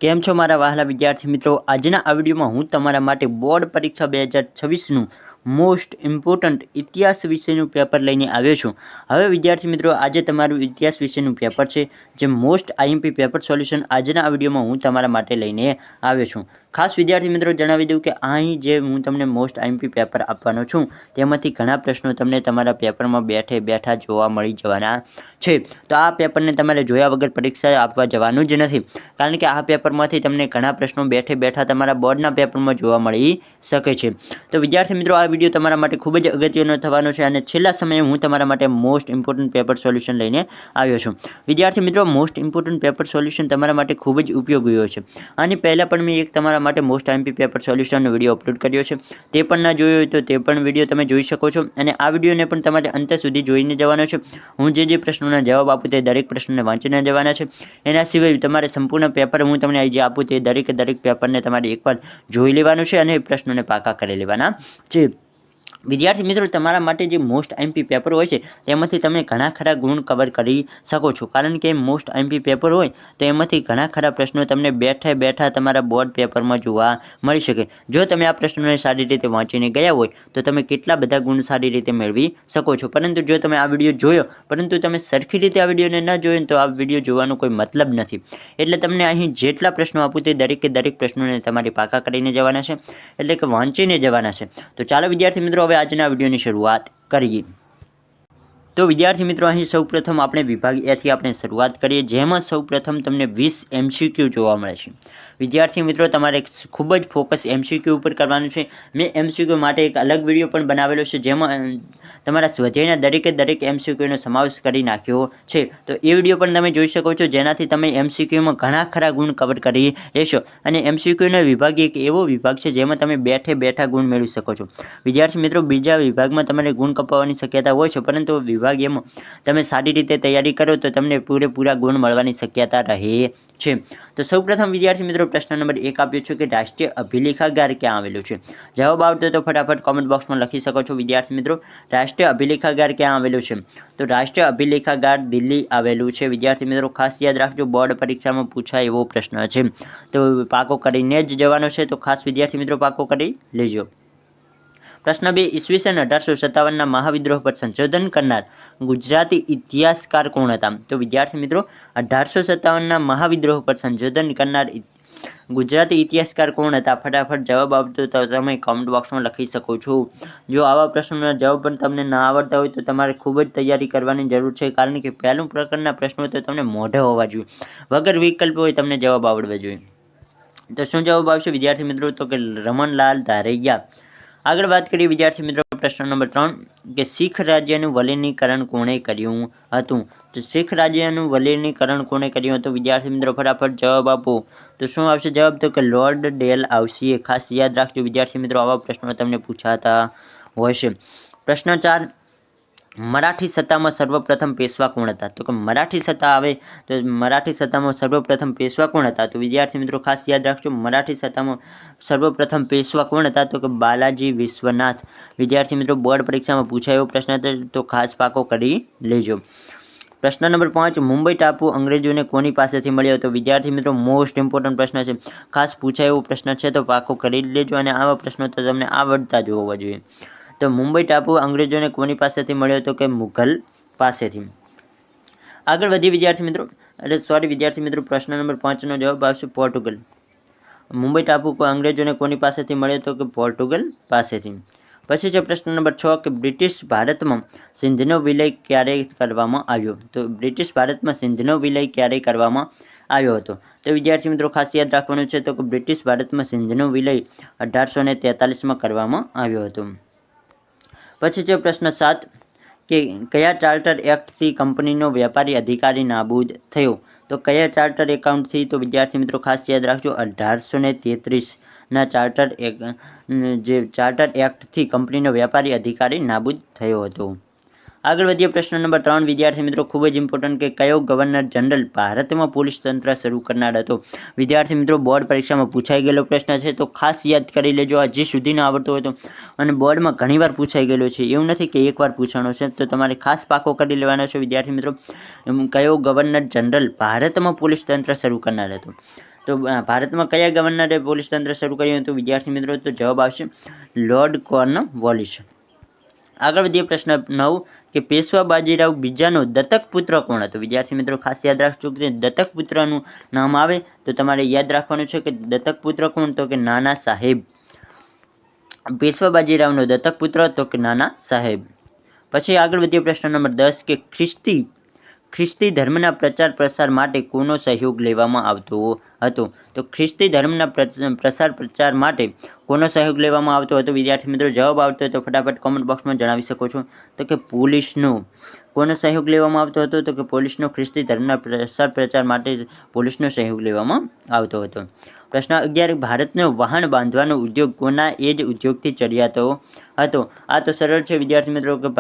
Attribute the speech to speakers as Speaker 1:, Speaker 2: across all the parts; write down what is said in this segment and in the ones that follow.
Speaker 1: કેમ છો મારા વહાલા વિદ્યાર્થી મિત્રો? આજના આ વિડીયોમાં હું તમારા માટે બોર્ડ પરીક્ષા 2026નું મોસ્ટ ઇમ્પોર્ટન્ટ ઇતિહાસ વિષયનું પેપર લઈને આવ્યો છું. હવે વિદ્યાર્થી મિત્રો, આજે તમારું ઇતિહાસ વિષયનું પેપર છે, જે મોસ્ટ આઈએમપી પેપર સોલ્યુશન આજના આ વિડીયોમાં હું તમારા માટે લઈને આવ્યો છું. ખાસ વિદ્યાર્થી મિત્રો જણાવી દઉં કે અહીં જે હું તમને મોસ્ટ આઈએમપી પેપર આપવાનો છું, તેમાંથી ઘણા પ્રશ્નો તમને તમારા પેપરમાં બેઠે બેઠા જોવા મળી જવાના છે. તો આ પેપરને તમારે જોયા વગર પરીક્ષા આપવા જવાનું જ નથી, કારણ કે આ પેપરમાંથી તમને ઘણા પ્રશ્નો બેઠે બેઠા તમારા બોર્ડના પેપરમાં જોવા મળી શકે છે. તો વિદ્યાર્થી મિત્રો, આ વિડીયો તમારા માટે ખૂબ જ અગત્યનો થવાનો છે અને છેલ્લા સમયે હું તમારા માટે મોસ્ટ ઇમ્પોર્ટન્ટ પેપર સોલ્યુશન લઈને આવ્યો છું. વિદ્યાર્થી મિત્રો, મોસ્ટ ઇમ્પોર્ટન્ટ પેપર સોલ્યુશન તમારા માટે ખૂબ જ ઉપયોગી હોય છે. આની પહેલાં પણ મેં એક તમારા માટે મોસ્ટ આઈએમપી પેપર સોલ્યુશનનો વિડીયો અપલોડ કર્યો છે. તે પણ ના જોયો હોય તો તે પણ વિડીયો તમે જોઈ શકો છો, અને આ વિડીયોને પણ તમારે અંત સુધી જોઈને જવાનો છે. હું જે પ્રશ્નોના જવાબ આપું તે દરેક પ્રશ્નોને વાંચીને જવાના છે. એના સિવાય તમારે સંપૂર્ણ પેપર હું તમને જે આપું તે દરેક પેપરને તમારે એકવાર જોઈ લેવાનું છે અને પ્રશ્નોને પાકા કરી લેવાના છે. વિદ્યાર્થી મિત્રો, તમારા માટે જે મોસ્ટ આઈએમપી પેપર હોય છે તેમાંથી તમે ઘણા ખરા ગુણ કવર કરી શકો છો, કારણ કે મોસ્ટ આઈએમપી પેપર હોય તો એમાંથી ઘણા ખરા પ્રશ્નો તમને બેઠા બેઠા તમારા બોર્ડ પેપરમાં જોવા મળી શકે. જો તમે આ પ્રશ્નોને સારી રીતે વાંચીને ગયા હોય તો તમે કેટલા બધા ગુણ સારી રીતે મેળવી શકો છો. પરંતુ જો તમે આ વિડીયો જોયો પરંતુ તમે સરખી રીતે આ વિડીયોને ન જોયો તો આ વિડીયો જોવાનો કોઈ મતલબ નથી. એટલે તમને અહીં જેટલા પ્રશ્નો આપું તે દરેક પ્રશ્નોને તમારે પાકા કરીને જવાના છે, એટલે કે વાંચીને જવાના છે. તો ચાલો વિદ્યાર્થી મિત્રો, હવે આજના વિડીયોની શરૂઆત કરીએ. તો વિદ્યાર્થી મિત્રો, અહીં સૌપ્રથમ આપણે વિભાગ એથી આપણે શરૂઆત કરીએ, જેમાં સૌપ્રથમ તમને 20 MCQ જોવા મળે છે. વિદ્યાર્થી મિત્રો, તમારે ખૂબ જ ફોકસ MCQ ઉપર કરવાનું છે. મેં MCQ માટે એક અલગ વિડીયો પણ બનાવેલો છે, જેમાં તમારા સ્વાધ્યાયના દરેક MCQનો સમાવેશ કરી નાખ્યો છે. તો એ વિડીયો પણ તમે જોઈ શકો છો, જેનાથી તમે MCQમાં ઘણા ખરા ગુણ કવર કરી લેશો. અને MCQનો વિભાગ એક એવો વિભાગ છે જેમાં તમે બેઠે બેઠા ગુણ મેળવી શકો છો. વિદ્યાર્થી મિત્રો, બીજા વિભાગમાં તમારે ગુણ કપાવવાની શક્યતા હોય છે, પરંતુ વિભાગ એમાં તમે સારી રીતે તૈયારી કરો તો તમને પૂરેપૂરા ગુણ મળવાની શક્યતા રહે છે. તો સૌપ્રથમ વિદ્યાર્થી મિત્રો, પ્રશ્ન નંબર 1 આપ્યો છે કે રાષ્ટ્રીય અભિલેખાગાર ક્યાં આવેલું છે? જવાબ આવતો તો ફટાફટ કોમેન્ટ બોક્સમાં લખી શકો છો. વિદ્યાર્થી મિત્રો, રાષ્ટ્રીય અભિલેખાગાર ક્યાં આવેલું છે? તો રાષ્ટ્રીય અભિલેખાગાર દિલ્હી આવેલું છે. વિદ્યાર્થી મિત્રો, ખાસ યાદ રાખજો, બોર્ડ પરીક્ષામાં પૂછાય એવો પ્રશ્ન છે, તો પાકો કરીને જ જવાનો છે. તો ખાસ વિદ્યાર્થી મિત્રો પાકો કરી લેજો. પ્રશ્ન 2, ઈસવીસન 1857ના મહાવિદ્રોહ પર સંશોધન કરનાર ગુજરાતી ઇતિહાસકાર કોણ હતા? તો વિદ્યાર્થી મિત્રો, 1857ના મહાવિદ્રોહ પર સંશોધન કરનાર ગુજરાતી ઇતિહાસકાર કોણ હતા? ફટાફટ જવાબ આપતો તો તમે કોમેન્ટ બોક્સમાં લખી શકો છો. જો આવા પ્રશ્નોના જવાબ પણ તમને ના આવડતા હોય તો તમારે ખૂબ જ તૈયારી કરવાની જરૂર છે, કારણ કે પહેલું પ્રકારના પ્રશ્નો તો તમને મોઢે હોવા જોઈએ, વગર વિકલ્પ હોય તમને જવાબ આવડવા જોઈએ. તો શું જવાબ આવશે વિદ્યાર્થી મિત્રો? તો કે રમણલાલ ધારૈયા. આગળ વાત કરીએ વિદ્યાર્થી મિત્રો, પ્રશ્ન નંબર 3 કે શીખ રાજ્યનું વિલીનીકરણ કોણે કર્યું હતું? તો શીખ રાજ્યનું વિલીનીકરણ કોણે કર્યું હતું? વિદ્યાર્થી મિત્રો ફટાફટ જવાબ આપો. તો શું આવશે જવાબ? તો કે લોર્ડ ડેલહાઉસીએ. ખાસ યાદ રાખજો વિદ્યાર્થી મિત્રો, આવા પ્રશ્નો તમને પૂછાતા હોય છે. પ્રશ્ન 4, મરાઠી સત્તામાં સર્વપ્રથમ પેશવા કોણ હતા? તો કે મરાઠી સત્તા આવે તો મરાઠી સત્તામાં સર્વપ્રથમ પેશવા કોણ હતા? તો વિદ્યાર્થી મિત્રો ખાસ યાદ રાખજો, મરાઠી સત્તામાં સર્વપ્રથમ પેશવા કોણ હતા? તો કે બાલાજી વિશ્વનાથ. વિદ્યાર્થી મિત્રો, બોર્ડ પરીક્ષામાં પૂછાયો પ્રશ્ન હતો, તો ખાસ પાકો કરી લેજો. પ્રશ્ન નંબર 5, મુંબઈ ટાપુ અંગ્રેજોને કોની પાસેથી મળ્યો હતો? વિદ્યાર્થી મિત્રો, મોસ્ટ ઇમ્પોર્ટન્ટ પ્રશ્ન છે, ખાસ પૂછાયો પ્રશ્ન છે, તો પાકો કરી લેજો, અને આવા પ્રશ્નો તો તમને આવડતા જ હોવા જોઈએ. તો મુંબઈ ટાપુ અંગ્રેજોને કોની પાસેથી મળ્યો હતો? કે મુઘલ પાસેથી. આગળ વધી વિદ્યાર્થી મિત્રો, વિદ્યાર્થી મિત્રો, પ્રશ્ન નંબર 5નો જવાબ આવશે પોર્ટુગલ. મુંબઈ ટાપુ અંગ્રેજોને કોની પાસેથી મળ્યો હતો? કે પોર્ટુગલ પાસેથી. પછી છે પ્રશ્ન નંબર 6 કે બ્રિટિશ ભારતમાં સિંધનો વિલય ક્યારે કરવામાં આવ્યો? તો બ્રિટિશ ભારતમાં સિંધનો વિલય ક્યારે કરવામાં આવ્યો હતો? તો વિદ્યાર્થી મિત્રો ખાસ યાદ રાખવાનું છે, તો કે બ્રિટિશ ભારતમાં સિંધનો વિલય 1843માં કરવામાં આવ્યો હતો. પછી છે પ્રશ્ન 7 કે કયા ચાર્ટર એક્ટથી કંપનીનો વેપારી અધિકારી નાબૂદ થયો? તો કયા ચાર્ટર એકાઉન્ટથી? તો વિદ્યાર્થી મિત્રો ખાસ યાદ રાખજો, 1833ના ચાર્ટર એક્ટથી કંપનીનો વેપારી અધિકારી નાબૂદ થયો હતો. આગળ વધીએ પ્રશ્ન નંબર 3 વિદ્યાર્થી મિત્રો, ખૂબ જ ઇમ્પોર્ટન્ટ કે કયો ગવર્નર જનરલ ભારતમાં પોલીસ તંત્ર શરૂ કરનાર હતો? વિદ્યાર્થી મિત્રો, બોર્ડ પરીક્ષામાં પૂછાઈ ગયેલો પ્રશ્ન છે, તો ખાસ યાદ કરી લેજો. હજી સુધી ન આવડતો હોય તો, અને બોર્ડમાં ઘણીવાર પૂછાઈ ગયેલો છે, એવું નથી કે એકવાર પૂછાણો છે, તો તમારે ખાસ પાકો કરી લેવાનો છે. વિદ્યાર્થી મિત્રો, કયો ગવર્નર જનરલ ભારતમાં પોલીસ તંત્ર શરૂ કરનાર હતો? તો ભારતમાં કયા ગવર્નરે પોલીસ તંત્ર શરૂ કર્યું હતું વિદ્યાર્થી મિત્રો? તો જવાબ આવશે લોર્ડ કોર્નવોલિસ. આગળ વધીએ પ્રશ્ન 9 કે પેશવા બાજીરાવ બીજાનો દત્તક પુત્ર કોણ હતો? વિદ્યાર્થી મિત્રો ખાસ યાદ રાખજો કે દત્તક પુત્રનું નામ આવે તો તમારે યાદ રાખવાનું છે કે દત્તક પુત્ર કોણ? તો કે નાના સાહેબ. પેશવા બાજીરાવનો દત્તક પુત્ર તો કે નાના સાહેબ. પછી આગળ વધીએ પ્રશ્ન નંબર 10 કે ખ્રિસ્તી ધર્મના પ્રચાર પ્રસાર માટે કોનો સહયોગ લેવામાં આવતો હતો? તો ખ્રિસ્તી ધર્મના પ્રચાર માટે કોનો સહયોગ લેવામાં આવતો હતો? વિદ્યાર્થી મિત્રો જવાબ આવતો હોય તો ફટાફટ કોમેન્ટ બોક્સમાં જણાવી શકો છો. તો કે પોલીસનો. કોનો સહયોગ લેવામાં આવતો હતો? તો કે પોલીસનો. ખ્રિસ્તી ધર્મના પ્રચાર માટે પોલીસનો સહયોગ લેવામાં આવતો હતો. પ્રશ્ન 11 ભારતનો વહાણ બાંધવાનો ઉદ્યોગ કોના એ જ ઉદ્યોગથી ચડિયાતો હતો? આ તો સરળ છે વિદ્યાર્થી મિત્રો કે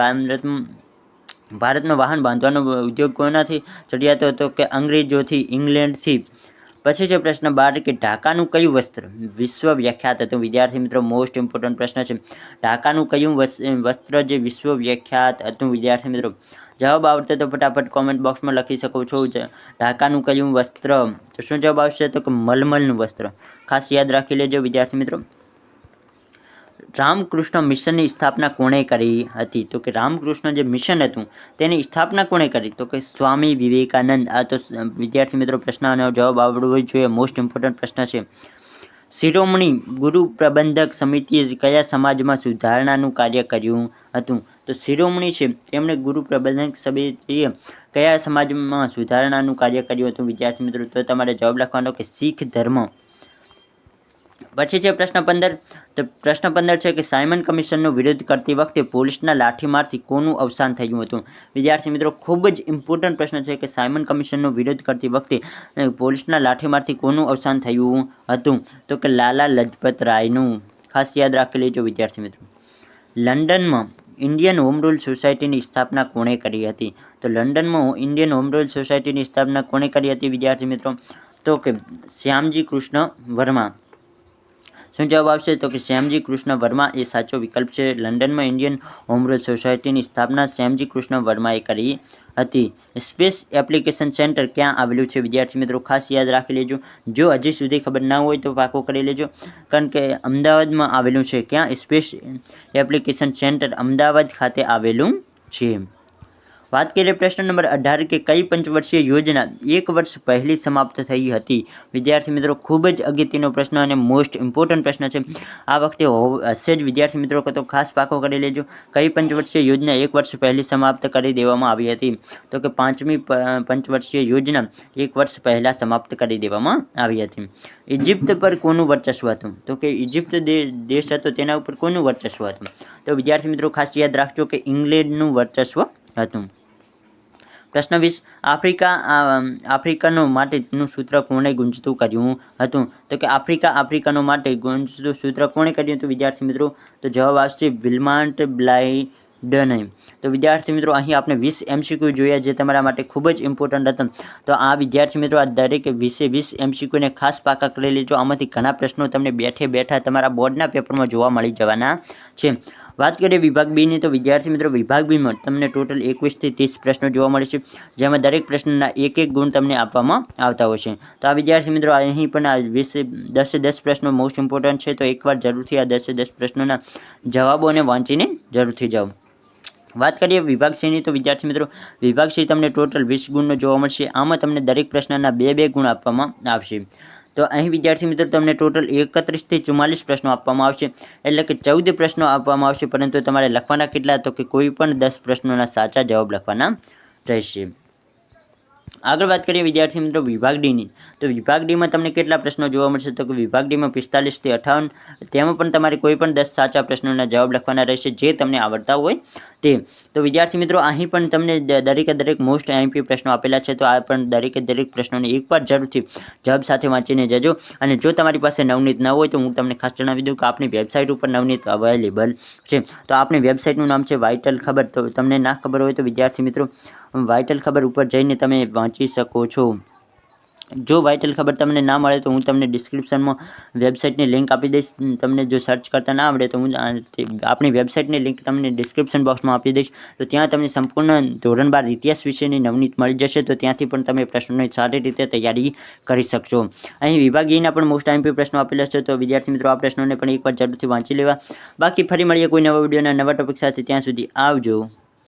Speaker 1: ભારતનો વાહન બાંધવાનો ઉદ્યોગ કોનાથી ચડિયાતો હતો? કે અંગ્રેજોથી, ઇંગ્લેન્ડથી. પછી છે પ્રશ્ન 12 કે ઢાકાનું કયું વસ્ત્ર વિશ્વ વિખ્યાત હતું? વિદ્યાર્થી મિત્રો મોસ્ટ ઇમ્પોર્ટન્ટ પ્રશ્ન છે. ઢાકાનું કયું વસ્ત્ર જે વિશ્વ વિખ્યાત હતું? વિદ્યાર્થી મિત્રો જવાબ આવતો તો ફટાફટ કોમેન્ટ બોક્સમાં લખી શકો છો. ઢાકાનું કયું વસ્ત્ર? તો શું જવાબ આવશે? તો કે મલમલનું વસ્ત્ર. ખાસ યાદ રાખી લેજો વિદ્યાર્થી મિત્રો. રામકૃષ્ણ મિશનની સ્થાપના કોણે કરી હતી? તો કે રામકૃષ્ણ જે મિશન હતું તેની સ્થાપના કોણે કરી? તો કે સ્વામી વિવેકાનંદ. આ તો વિદ્યાર્થી મિત્રો પ્રશ્નનો જવાબ આવડવો જોઈએ. મોસ્ટ ઇમ્પોર્ટન્ટ પ્રશ્ન છે. શિરોમણી ગુરુ પ્રબંધક સમિતિએ કયા સમાજમાં સુધારણાનું કાર્ય કર્યું હતું? તો શિરોમણી છે તેમણે ગુરુ પ્રબંધક સમિતિએ કયા સમાજમાં સુધારણાનું કાર્ય કર્યું હતું? વિદ્યાર્થી મિત્રો તો તમારે જવાબ લખવાનો કે શીખ ધર્મ. પછી છે પ્રશ્ન 15. તો પ્રશ્ન 15 છે કે સાયમન કમિશનનો વિરોધ કરતી વખતે પોલીસના લાઠીમારથી કોનું અવસાન થયું હતું? વિદ્યાર્થી મિત્રો ખૂબ જ ઇમ્પોર્ટન્ટ પ્રશ્ન છે કે સાયમન કમિશનનો વિરોધ કરતી વખતે પોલીસના લાઠીમારથી કોનું અવસાન થયું હતું? તો કે લાલા લજપત રાયનું. ખાસ યાદ રાખી લેજો વિદ્યાર્થી મિત્રો. લંડનમાં ઇન્ડિયન હોમ રૂલ સોસાયટીની સ્થાપના કોણે કરી હતી? તો લંડનમાં ઇન્ડિયન હોમ રૂલ સોસાયટીની સ્થાપના કોણે કરી હતી વિદ્યાર્થી મિત્રો? તો કે શ્યામજી કૃષ્ણ વર્મા. શું જવાબ આવશે? તો કે શ્યામજી કૃષ્ણ વર્મા એ સાચો વિકલ્પ છે. લંડનમાં ઇન્ડિયન હોમ રૂલ સોસાયટીની સ્થાપના શ્યામજી કૃષ્ણ વર્માએ કરી હતી. સ્પેસ એપ્લિકેશન સેન્ટર ક્યાં આવેલું છે વિદ્યાર્થી મિત્રો? ખાસ યાદ રાખી લેજો. જો હજી સુધી ખબર ના હોય તો પાકો કરી લેજો, કારણ કે અમદાવાદમાં આવેલું છે. ક્યાં? સ્પેસ એપ્લિકેશન સેન્ટર અમદાવાદ ખાતે આવેલું છે. વાત કરીએ પ્રશ્ન નંબર 18 કે કઈ પંચવર્ષીય યોજના 1 વર્ષ પહેલી સમાપ્ત થઈ હતી? વિદ્યાર્થી મિત્રો ખૂબ જ અગત્યનો પ્રશ્ન અને મોસ્ટ ઇમ્પોર્ટન્ટ પ્રશ્ન છે. આ વખતે હશે જ વિદ્યાર્થી મિત્રો તો ખાસ પાકો કરી લેજો. કઈ પંચવર્ષીય યોજના 1 વર્ષ પહેલી સમાપ્ત કરી દેવામાં આવી હતી? તો કે 5મી પંચવર્ષીય યોજના 1 વર્ષ પહેલાં સમાપ્ત કરી દેવામાં આવી હતી. ઇજિપ્ત પર કોનું વર્ચસ્વ હતું? તો કે ઇજિપ્ત દેશ હતો તેના ઉપર કોનું વર્ચસ્વ હતું? તો વિદ્યાર્થી મિત્રો ખાસ યાદ રાખજો કે ઇંગ્લેન્ડનું વર્ચસ્વ હતું. પ્રશ્ન 20 આફ્રિકનો માટેનું સૂત્ર કોણે ગુંજતું કર્યું હતું? તો કે આફ્રિકનો માટે ગુંજતું સૂત્ર કોણે કર્યું હતું વિદ્યાર્થી મિત્રો? તો જવાબ આવશે વિલ્માન્ટ બ્લાઇડને. તો વિદ્યાર્થી મિત્રો અહીં આપણે 20 MCQ જોયા જે તમારા માટે ખૂબ જ ઇમ્પોર્ટન્ટ હતા. તો આ વિદ્યાર્થી મિત્રો આ દરેક 20 MCQને ખાસ પાકા કરી લેજો. આમાંથી ઘણા પ્રશ્નો તમને બેઠા તમારા બોર્ડના પેપરમાં જોવા મળી જવાના છે. વાત કરીએ વિભાગ બીની તો વિદ્યાર્થી મિત્રો વિભાગ બીમાં તમને ટોટલ 21 થી 30 પ્રશ્નો જોવા મળે છે, જેમાં દરેક પ્રશ્નના 1 ગુણ તમને આપવામાં આવતા હોય છે. તો આ વિદ્યાર્થી મિત્રો અહીં પણ આ 10 પ્રશ્નો મોસ્ટ ઇમ્પોર્ટન્ટ છે. તો એકવાર જરૂરથી આ 10 પ્રશ્નોના જવાબોને વાંચીને જરૂરથી જાઓ. વાત કરીએ વિભાગ સીની તો વિદ્યાર્થી મિત્રો વિભાગ સી તમને ટોટલ 20 ગુણનો જોવા મળશે. આમાં તમને દરેક પ્રશ્નના 2 ગુણ આપવામાં આવશે. તો અહીં વિદ્યાર્થી મિત્રો તમને ટોટલ 31 થી 44 પ્રશ્નો આપવામાં આવશે, એટલે કે 14 પ્રશ્નો આપવામાં આવશે, પરંતુ તમારે લખવાના કેટલા? તો કે કોઈ પણ 10 પ્રશ્નોના સાચા જવાબ લખવાના રહેશે. આગળ વાત કરીએ વિદ્યાર્થી મિત્રો વિભાગ ડીની તો વિભાગ ડીમાં તમને કેટલા પ્રશ્નો જોવા મળશે? તો કે વિભાગ ડીમાં 45 થી 58. તેમાં પણ તમારે કોઈ પણ 10 સાચા પ્રશ્નોના જવાબ લખવાના રહેશે જે તમને આવડતા હોય તે. તો વિદ્યાર્થી મિત્રો અહીં પણ તમને દરેક મોસ્ટ IMP પ્રશ્નો આપેલા છે. તો આ પણ દરેક પ્રશ્નોને એકવાર જરૂરથી જવાબ સાથે વાંચીને જજો. અને જો તમારી પાસે નવનીત ન હોય તો હું તમને ખાસ જણાવી દઉં કે આપણી વેબસાઇટ ઉપર નવનીત અવેલેબલ છે. તો આપણી વેબસાઇટનું નામ છે વાઇટલ ખબર. તો તમને ના ખબર હોય તો વિદ્યાર્થી મિત્રો વાઇટલ ખબર ઉપર જઈને તમે વાંચી શકો છો. જો વાઇટલ ખબર તમને ના મળે તો હું તમને ડિસ્ક્રિપ્શનમાં વેબસાઇટની લિંક આપી દઈશ. તમને જો સર્ચ કરતા ના આવડે તો હું આપણી વેબસાઇટની લિંક તમને ડિસ્ક્રિપ્શન બોક્સમાં આપી દઈશ. તો ત્યાં તમને સંપૂર્ણ ધોરણ 12 ઇતિહાસ વિશેની નવનીત મળી જશે. તો ત્યાંથી પણ તમે પ્રશ્નોની સારી રીતે તૈયારી કરી શકશો. અહીં વિભાગીયના પણ મોસ્ટ આઈએમપી પ્રશ્નો આપેલા છે. તો વિદ્યાર્થી મિત્રો આ પ્રશ્નોને પણ એકવાર જરૂરથી વાંચી લેવા. બાકી ફરી મળીએ કોઈ નવા વિડીયોના નવા ટોપિક સાથે. ત્યાં સુધી આવજો.